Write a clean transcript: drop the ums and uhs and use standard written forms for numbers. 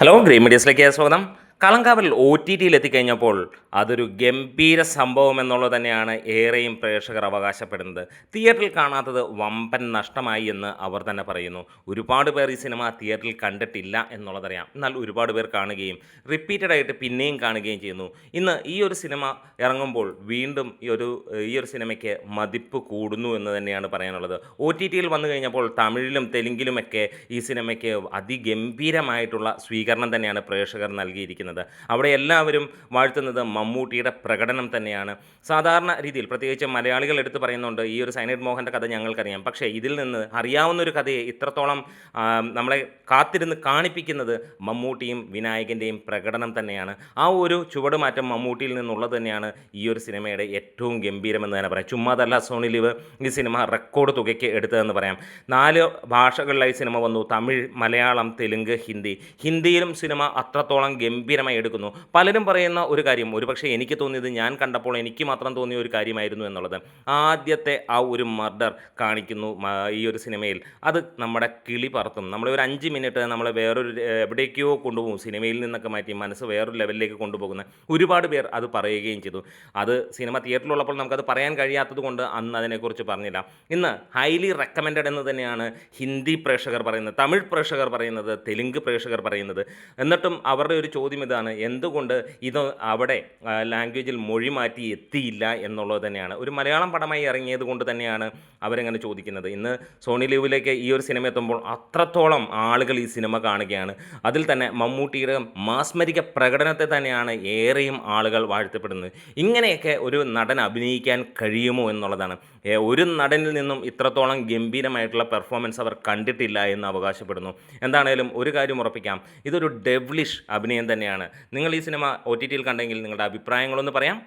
Hello green മീഡിയസിലേക്ക് സ്വാഗതം. Kalamkaval O T ടിയിൽ എത്തിക്കഴിഞ്ഞപ്പോൾ അതൊരു ഗംഭീര സംഭവം എന്നുള്ളത് തന്നെയാണ് ഏറെയും പ്രേക്ഷകർ അവകാശപ്പെടുന്നത്. തിയേറ്ററിൽ കാണാത്തത് വമ്പൻ നഷ്ടമായി എന്ന് അവർ തന്നെ പറയുന്നു. ഒരുപാട് പേർ ഈ സിനിമ തിയേറ്ററിൽ കണ്ടിട്ടില്ല എന്നുള്ളതറിയാം. എന്നാൽ ഒരുപാട് പേർ കാണുകയും റിപ്പീറ്റഡ് ആയിട്ട് പിന്നെയും കാണുകയും ചെയ്യുന്നു. ഇന്ന് ഈ ഒരു സിനിമ ഇറങ്ങുമ്പോൾ വീണ്ടും ഈ ഒരു സിനിമയ്ക്ക് മതിപ്പ് കൂടുന്നു എന്ന് തന്നെയാണ് പറയാനുള്ളത്. ഒ ടി ടിയിൽ വന്നു കഴിഞ്ഞപ്പോൾ തമിഴിലും തെലുങ്കിലുമൊക്കെ ഈ സിനിമയ്ക്ക് അതിഗംഭീരമായിട്ടുള്ള സ്വീകരണം തന്നെയാണ് പ്രേക്ഷകർ നൽകിയിരിക്കുന്നത്. അവിടെ എല്ലാവരും വാഴ്ത്തുന്നത് മമ്മൂട്ടിയുടെ പ്രകടനം തന്നെയാണ്. സാധാരണ രീതിയിൽ പ്രത്യേകിച്ച് മലയാളികൾ എടുത്ത് പറയുന്നുണ്ട്, ഈ ഒരു സൈനൈഡ് മോഹൻ്റെ കഥ ഞങ്ങൾക്കറിയാം, പക്ഷേ ഇതിൽ നിന്ന് അറിയാവുന്നൊരു കഥയെ ഇത്രത്തോളം നമ്മളെ കാത്തിരുന്ന് കാണിപ്പിക്കുന്നത് മമ്മൂട്ടിയും വിനായകൻ്റെയും പ്രകടനം തന്നെയാണ്. ആ ഒരു ചുവടുമാറ്റം മമ്മൂട്ടിയിൽ നിന്നുള്ളത് തന്നെയാണ് ഈ ഒരു സിനിമയുടെ ഏറ്റവും ഗംഭീരമെന്ന് തന്നെ പറയാം. ചുമ്മാതല്ല സോണി ലിവ് ഈ സിനിമ റെക്കോർഡ് തുകയ്ക്ക് എടുത്തതെന്ന് പറയാം. 4 ഭാഷകളിലായി സിനിമ വന്നു: തമിഴ്, മലയാളം, തെലുങ്ക്, ഹിന്ദിയിലും സിനിമ അത്രത്തോളം ഗംഭീരമായി എടുക്കുന്നു. പലരും പറയുന്ന ഒരു കാര്യം, ഒരുപക്ഷെ എനിക്ക് തോന്നിയത്, ഞാൻ കണ്ടപ്പോൾ എനിക്ക് മാത്രം തോന്നിയ ഒരു കാര്യമായിരുന്നു എന്നുള്ളത്, ആദ്യത്തെ ആ ഒരു മർഡർ കാണിക്കുന്നു ഈ ഒരു സിനിമയിൽ. അത് നമ്മുടെ കിളി പറത്തും. നമ്മളെ ഒരു 5 മിനിറ്റ് നമ്മളെ വേറൊരു എവിടേക്കോ കൊണ്ടുപോകും, സിനിമയിൽ നിന്നൊക്കെ മാറ്റി മനസ്സ് വേറൊരു ലെവലിലേക്ക് കൊണ്ടുപോകുന്ന ഒരുപാട് പേർ അത് പറയുകയും ചെയ്തു. അത് സിനിമ തിയേറ്ററിലുള്ളപ്പോൾ നമുക്കത് പറയാൻ കഴിയാത്തത് കൊണ്ട് അന്ന് അതിനെക്കുറിച്ച് പറഞ്ഞില്ല. ഇന്ന് ഹൈലി റെക്കമെൻഡഡ് എന്ന് തന്നെയാണ് ഹിന്ദി പ്രേക്ഷകർ പറയുന്നത്, തമിഴ് പ്രേക്ഷകർ പറയുന്നത്, തെലുങ്ക് പ്രേക്ഷകർ പറയുന്നത്. എന്നിട്ടും അവരുടെ ഒരു ചോദ്യം ഇതാണ്: എന്തുകൊണ്ട് ഇത് അവിടെ ലാംഗ്വേജിൽ മൊഴി മാറ്റി എത്തിയില്ല എന്നുള്ളത് തന്നെയാണ്. ഒരു മലയാളം പടമായി ഇറങ്ങിയത് കൊണ്ട് തന്നെയാണ് അവരങ്ങനെ ചോദിക്കുന്നത്. ഇന്ന് സോണി ലിവിലേക്ക് ഈ ഒരു സിനിമ എത്തുമ്പോൾ അത്രത്തോളം ആളുകൾ ഈ സിനിമ കാണുകയാണ്. അതിൽ തന്നെ മമ്മൂട്ടിയുടെ മാസ്മരിക പ്രകടനത്തെ തന്നെയാണ് ഏറെയും ആളുകൾ വാഴ്ത്തപ്പെടുന്നത്. ഇങ്ങനെയൊക്കെ ഒരു നടൻ അഭിനയിക്കാൻ കഴിയുമോ എന്നുള്ളതാണ്. ഒരു നടനിൽ നിന്നും ഇത്രത്തോളം ഗംഭീരമായിട്ടുള്ള പെർഫോമൻസ് അവർ കണ്ടിട്ടില്ല എന്ന് അവകാശപ്പെടുന്നു. എന്താണേലും ഒരു കാര്യം ഉറപ്പിക്കാം, ഇതൊരു ഡെവിളിഷ് അഭിനയം തന്നെയാണ്. നിങ്ങൾ ഈ സിനിമ ഒ ടി ടിയിൽ കണ്ടെങ്കിൽ നിങ്ങളുടെ അഭിപ്രായങ്ങളൊന്ന് പറയാം.